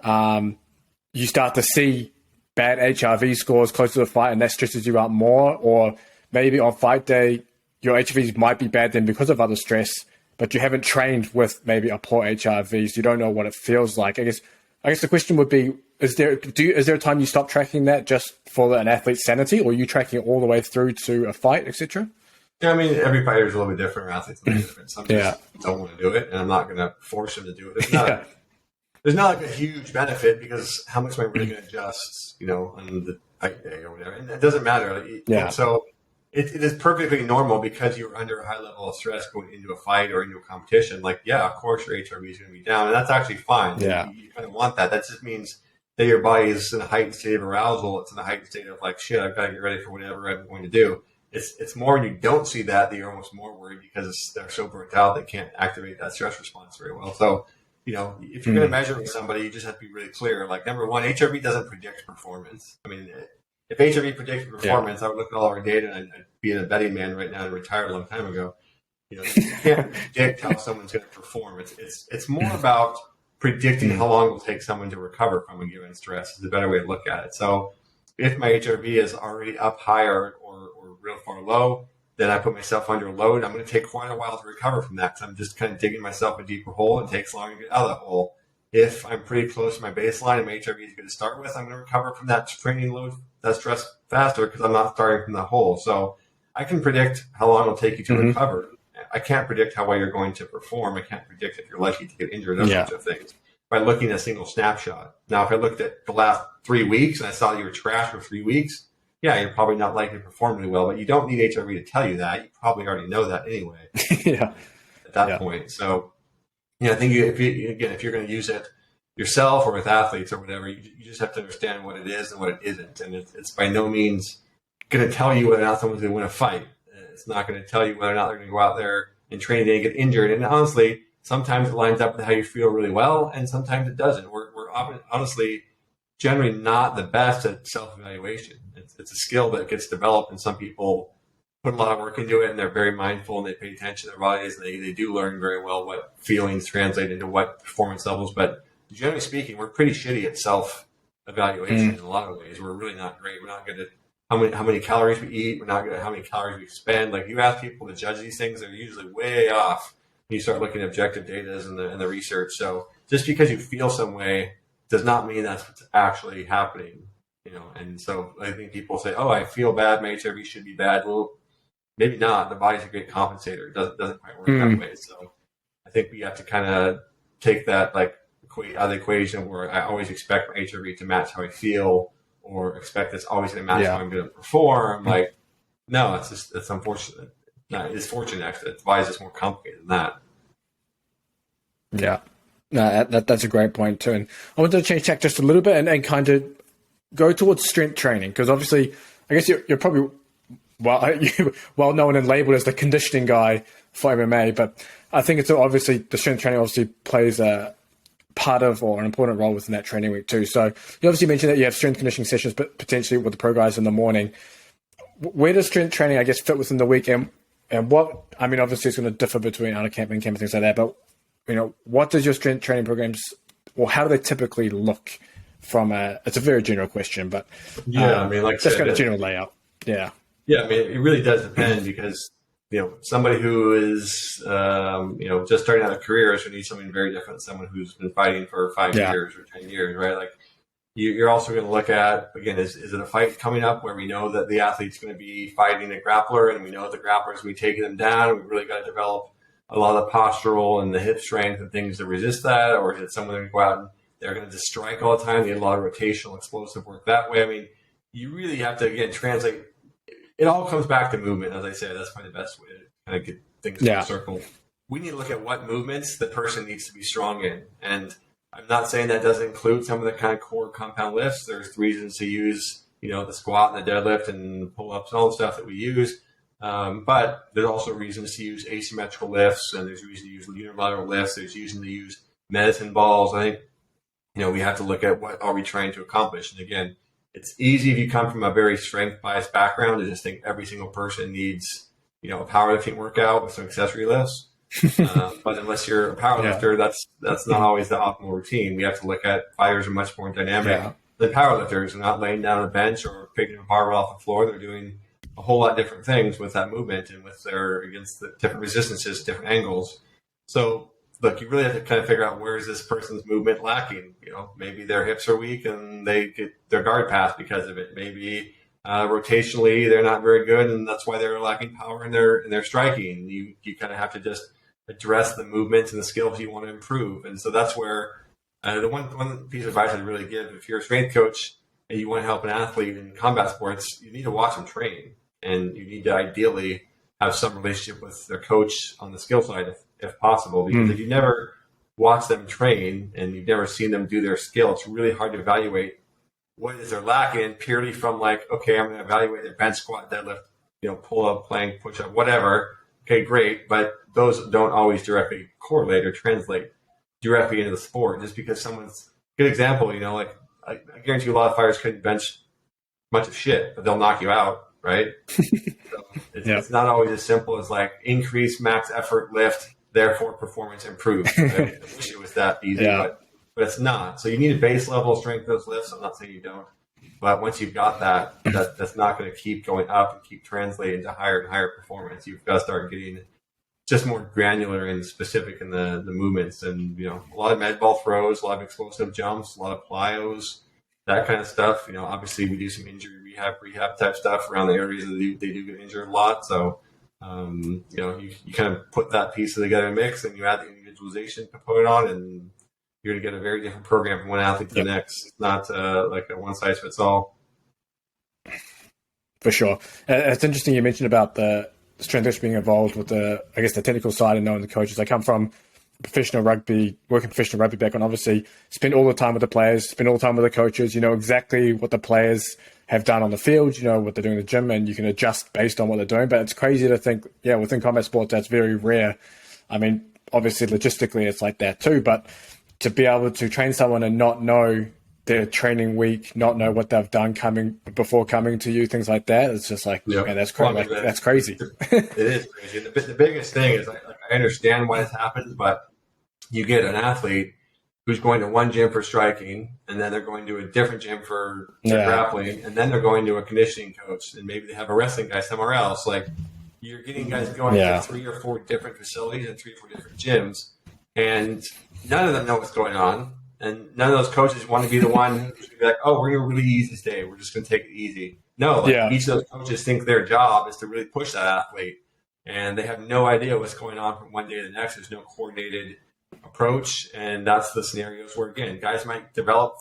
you start to see bad HRV scores close to the fight, and that stresses you out more. Or maybe on fight day, your HRVs might be bad then because of other stress, but you haven't trained with maybe a poor HRV, so you don't know what it feels like. I guess, I guess the question would be, is there a time you stop tracking that just for an athlete's sanity, or are you tracking it all the way through to a fight, etc.? Yeah, I mean, every fighter is a little bit different, or athlete's a little bit different. Some just don't want to do it, and I'm not going to force them to do it. There's not like a huge benefit, because how much am I really going to adjust, on the fight day or whatever? And it doesn't matter. So it is perfectly normal, because you're under a high level of stress going into a fight or into a competition. Like, of course your HRV is going to be down, and that's actually fine. Yeah. You kind of want that. That just means that your body is in a heightened state of arousal. It's in a heightened state of like, shit, I've got to get ready for whatever I'm going to do. It's more when you don't see that you're almost more worried, because they're so burnt out they can't activate that stress response very well. So, if you're going to measure with somebody, you just have to be really clear. Like, number one, HRV doesn't predict performance. I mean, if HRV predicted performance, I would look at all our data and I'd be a betting man right now and retired a long time ago. You can't predict how someone's going to perform. It's more about predicting how long it will take someone to recover from a given stress is a better way to look at it. So if my HRV is already up higher or real far low, then I put myself under a load. I'm going to take quite a while to recover from that, because I'm just kind of digging myself a deeper hole. It takes longer to get out of that hole. If I'm pretty close to my baseline and my HRV is good to start with, I'm going to recover from that training load, that stress, faster, because I'm not starting from that hole. So I can predict how long it'll take you to recover. I can't predict how well you're going to perform. I can't predict if you're likely to get injured, those sorts of things, by looking at a single snapshot. Now, if I looked at the last 3 weeks and I saw you were trash for 3 weeks, you're probably not likely to perform really well, but you don't need HRV to tell you that. You probably already know that anyway. At that point. So, I think if you're going to use it yourself or with athletes or whatever, you just have to understand what it is and what it isn't. And it's by no means going to tell you whether or not someone's going to win a fight. It's not going to tell you whether or not they're going to go out there and train today and get injured. And honestly, sometimes it lines up with how you feel really well, and sometimes it doesn't. We're honestly generally not the best at self-evaluation. It's a skill that gets developed, and some people put a lot of work into it, and they're very mindful, and they pay attention to their bodies, and they do learn very well what feelings translate into what performance levels. But generally speaking, we're pretty shitty at self-evaluation in a lot of ways. We're really not great. We're not good at how many calories we eat. We're not good at how many calories we spend. Like, you ask people to judge these things, they're usually way off when you start looking at objective data and the research. So just because you feel some way does not mean that's what's actually happening. And so I think people say, "Oh, I feel bad. My HRV should be bad." Well, maybe not. The body's a great compensator. It doesn't quite work that way. So I think we have to kind of take that out of the equation, where I always expect my HRV to match how I feel, or expect it's always going to match how I'm going to perform. Like, no, it's unfortunate. No, it's fortunate, actually. The body's just more complicated than that. Yeah. No, that's a great point too. And I wanted to change tack just a little bit and kind of go towards strength training, because obviously, I guess you're probably well known and labeled as the conditioning guy for MMA, but I think it's obviously the strength training obviously plays a part of, or an important role within that training week too. So you obviously mentioned that you have strength conditioning sessions, but potentially with the pro guys in the morning. Where does strength training, I guess, fit within the week? And what, I mean, obviously it's going to differ between out of camp and camp and things like that, but what does your strength training programs, or how do they typically look from it's a very general question, but I mean, like, just got a general layout. Yeah, I mean, it really does depend, because somebody who is just starting out a career is going to need something very different than someone who's been fighting for 5 years or 10 years, right? Like, you're also going to look at, again, is it a fight coming up where we know that the athlete's going to be fighting a grappler, and we know the grappler is going to be taking them down, and we've really got to develop a lot of the postural and the hip strength and things to resist that? Or is it someone going to go out and they're going to just strike all the time, get a lot of rotational explosive work that way? I mean, you really have to, again, translate. It all comes back to movement. As I say, that's probably the best way to kind of get things in a circle. We need to look at what movements the person needs to be strong in. And I'm not saying that doesn't include some of the kind of core compound lifts. There's reasons to use, the squat and the deadlift and pull-ups and all the stuff that we use. But there's also reasons to use asymmetrical lifts, and there's reason to use unilateral lifts. There's reason to use medicine balls. I think, we have to look at what are we trying to accomplish. And again, it's easy if you come from a very strength-biased background to just think every single person needs, a powerlifting workout with some accessory lifts. But unless you're a powerlifter, that's not always the optimal routine. We have to look at fighters are much more dynamic than powerlifters. They're not laying down a bench or picking a barbell off the floor. They're doing a whole lot of different things with that movement and with against the different resistances, different angles. So look, you really have to kind of figure out where is this person's movement lacking. Maybe their hips are weak and they get their guard pass because of it. Maybe rotationally they're not very good, and that's why they're lacking power in their striking. You kind of have to just address the movements and the skills you want to improve. And so that's where the one piece of advice I'd really give, if you're a strength coach and you want to help an athlete in combat sports, you need to watch them train, and you need to ideally have some relationship with their coach on the skill side if possible, because if you never watch them train and you've never seen them do their skill, it's really hard to evaluate what is they're lacking purely from like, okay, I'm going to evaluate their bench, squat, deadlift, pull up, plank, push up, whatever. Okay, great. But those don't always directly correlate or translate directly into the sport. Just because someone's good example, like I guarantee you a lot of fighters couldn't bench much of shit, but they'll knock you out, right? So it's not always as simple as like increase max effort lift, therefore performance improves. Right? I wish it was that easy, but it's not. So you need a base level strength those lifts. I'm not saying you don't, but once you've got that's not going to keep going up and keep translating to higher and higher performance. You've got to start getting just more granular and specific in the movements, and a lot of med ball throws, a lot of explosive jumps, a lot of plyos, that kind of stuff. Obviously we do some injury rehab type stuff around the areas that they do get injured a lot. So you kind of put that piece together in a mix, and you add the individualization component on, and you're going to get a very different program from one athlete to the next. It's not like a one size fits all. For sure. It's interesting you mentioned about the strength coach being involved with the technical side and knowing the coaches. I come from working professional rugby background, obviously spend all the time with the players, spend all the time with the coaches, exactly what the players have done on the field, what they're doing in the gym, and you can adjust based on what they're doing. But it's crazy to think, within combat sports, that's very rare. I mean, obviously logistically it's like that too, but to be able to train someone and not know their training week, not know what they've done before coming to you, things like that, it's just like, man, that's crazy. That's crazy. It is crazy. The biggest thing is I understand why this happens, but you get an athlete who's going to one gym for striking, and then they're going to a different gym for grappling, and then they're going to a conditioning coach, and maybe they have a wrestling guy somewhere else. Like, you're getting guys going to 3 or 4 different facilities and 3 or 4 different gyms, and none of them know what's going on, and none of those coaches want to be the one who's going to be like, oh, we're going to really ease this day. We're just going to take it easy. No, each of those coaches think their job is to really push that athlete, and they have no idea what's going on from one day to the next. There's no coordinated approach, and that's the scenarios where, again, guys might develop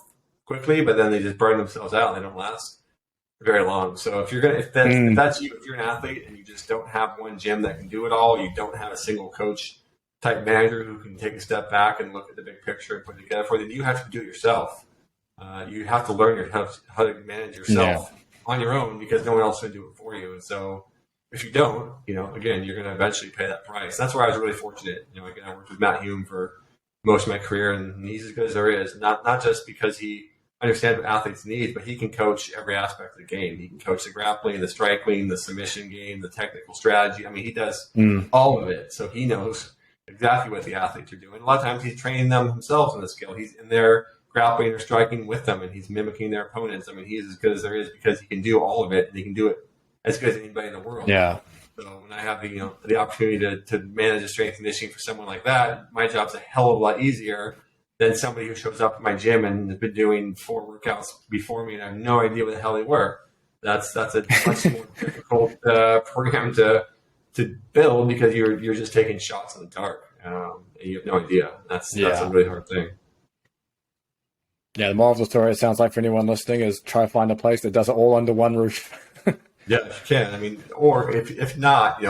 quickly, but then they just burn themselves out and they don't last very long. So if that's you, if you're an athlete and you just don't have one gym that can do it all, you don't have a single coach type manager who can take a step back and look at the big picture and put it together for you, then you have to do it yourself. You have to learn how to manage yourself on your own, because no one else can do it for you. And so if you don't, again, you're going to eventually pay that price. That's where I was really fortunate. Again, I worked with Matt Hume for most of my career, and he's as good as there is. Not just because he understands what athletes need, but he can coach every aspect of the game. He can coach the grappling, the striking, the submission game, the technical strategy. I mean, he does all of it. So he knows exactly what the athletes are doing. A lot of times he's training them himself in the skill. He's in there grappling or striking with them, and he's mimicking their opponents. I mean, he's as good as there is because he can do all of it, and he can do it as good as anybody in the world. Yeah. So when I have the opportunity to manage a strength conditioning for someone like that, my job's a hell of a lot easier than somebody who shows up at my gym and has been doing 4 workouts before me and I have no idea what the hell they were. That's a much more difficult program to build, because you're just taking shots in the dark and you have no idea. That's a really hard thing. Yeah, the moral of the story, it sounds like, for anyone listening, is try to find a place that does it all under one roof. Yeah, if you can. I mean, or if not,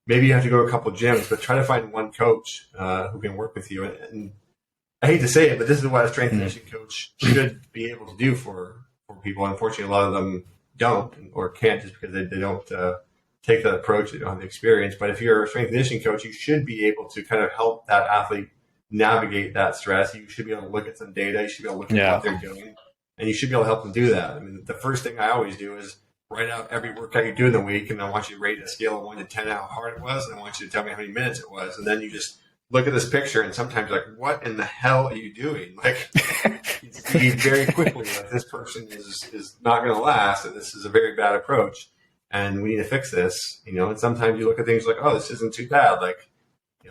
maybe you have to go to a couple of gyms, but try to find one coach who can work with you. And I hate to say it, but this is what a strength conditioning coach should be able to do for people. Unfortunately, a lot of them don't or can't, just because they don't take that approach. They don't have the experience. But if you're a strength conditioning coach, you should be able to kind of help that athlete navigate that stress. You should be able to look at some data. You should be able to look at what they're doing, and you should be able to help them do that. I mean, the first thing I always do is write out every workout you do in the week, and I want you to rate a scale of 1 to 10 how hard it was, and I want you to tell me how many minutes it was, and then you just look at this picture, and sometimes you're like, what in the hell are you doing? Like, you see very quickly that this person is not going to last, and this is a very bad approach, and we need to fix this, and sometimes you look at things like, oh, this isn't too bad, like,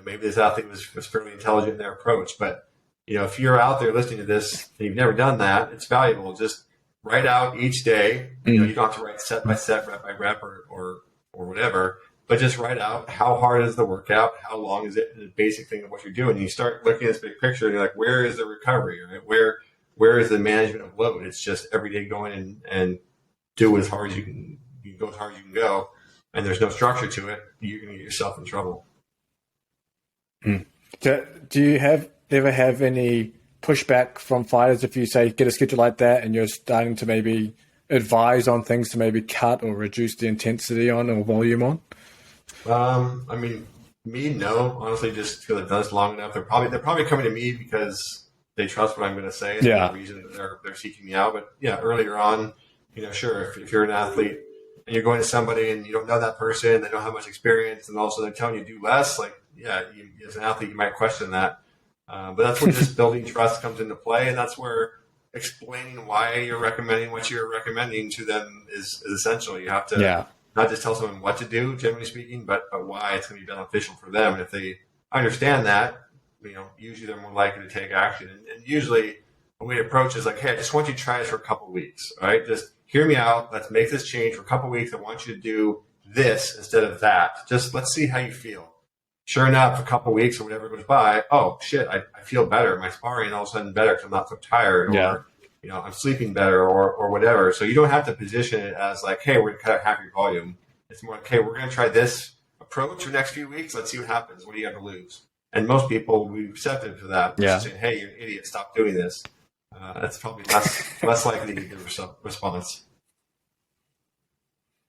maybe this athlete was fairly intelligent in their approach. But, if you're out there listening to this and you've never done that, it's valuable. Just write out each day. You don't have to write set by set, rep by rep, or whatever, but just write out how hard is the workout, how long is it, and the basic thing of what you're doing. And you start looking at this big picture, and you're like, where is the recovery? Right? Where is the management of load? It's just every day going and do as hard as you can. You go as hard as you can go, and there's no structure to it. You're going to get yourself in trouble. Do you ever have any pushback from fighters if you say get a schedule like that and you're starting to maybe advise on things to maybe cut or reduce the intensity on or volume on? No, honestly, just because I've done this long enough. They're probably coming to me because they trust what I'm going to say. It's the reason that they're seeking me out. But yeah, earlier on, sure, if you're an athlete and you're going to somebody and you don't know that person, they don't have much experience, and also they're telling you to do less, as an athlete, you might question that. But that's where just building trust comes into play, and that's where explaining why you're recommending what you're recommending to them is essential. You have to not just tell someone what to do, generally speaking, but why it's going to be beneficial for them. And if they understand that, usually they're more likely to take action. And usually the way to approach is like, hey, I just want you to try this for a couple of weeks. All right, just hear me out. Let's make this change for a couple of weeks. I want you to do this instead of that. Just let's see how you feel. Sure enough, a couple of weeks or whatever goes by, oh shit, I feel better. My sparring all of a sudden better because I'm not so tired, or I'm sleeping better, or whatever. So you don't have to position it as like, hey, we're going to cut half your volume. It's more like, hey, we're going to try this approach for the next few weeks. Let's see what happens. What do you have to lose? And most people will be receptive to that. Just saying, hey, you're an idiot. Stop doing this. That's probably less likely to get a response.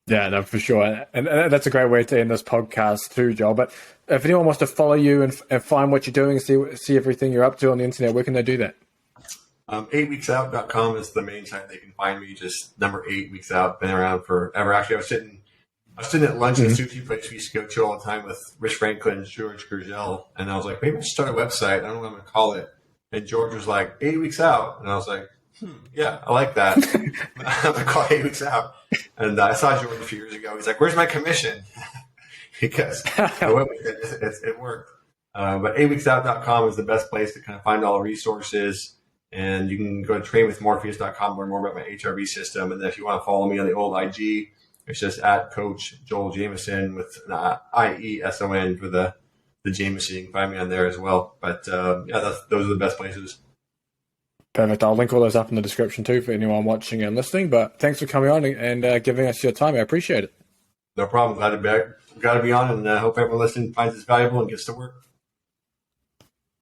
Yeah, no, for sure. And that's a great way to end this podcast too, Joel. But if anyone wants to follow you and find what you're doing and see everything you're up to on the internet, where can they do that? 8weeksout.com is the main site they can find me. Just number 8 weeks out. Been around forever. Actually, I was sitting at lunch at a sushi place we used to go to all the time with Rich Franklin and George Gurgel. And I was like, maybe I should start a website. I don't know what I'm going to call it. And George was like, 8 weeks out. And I was like, yeah, I like that. I'm going to call 8 weeks out. And I saw George a few years ago. He's like, where's my commission? Because it worked. But 8weeksout.com is the best place to kind of find all the resources. And you can go to trainwithmorpheus.com, learn more about my HRV system. And then if you want to follow me on the old IG, it's just at Coach Joel Jamieson with an IESON for the Jamieson. You can find me on there as well. But those are the best places. Perfect. I'll link all those up in the description too for anyone watching and listening. But thanks for coming on and giving us your time. I appreciate it. No problem. Glad to be on, and I hope everyone listening finds this valuable and gets to work.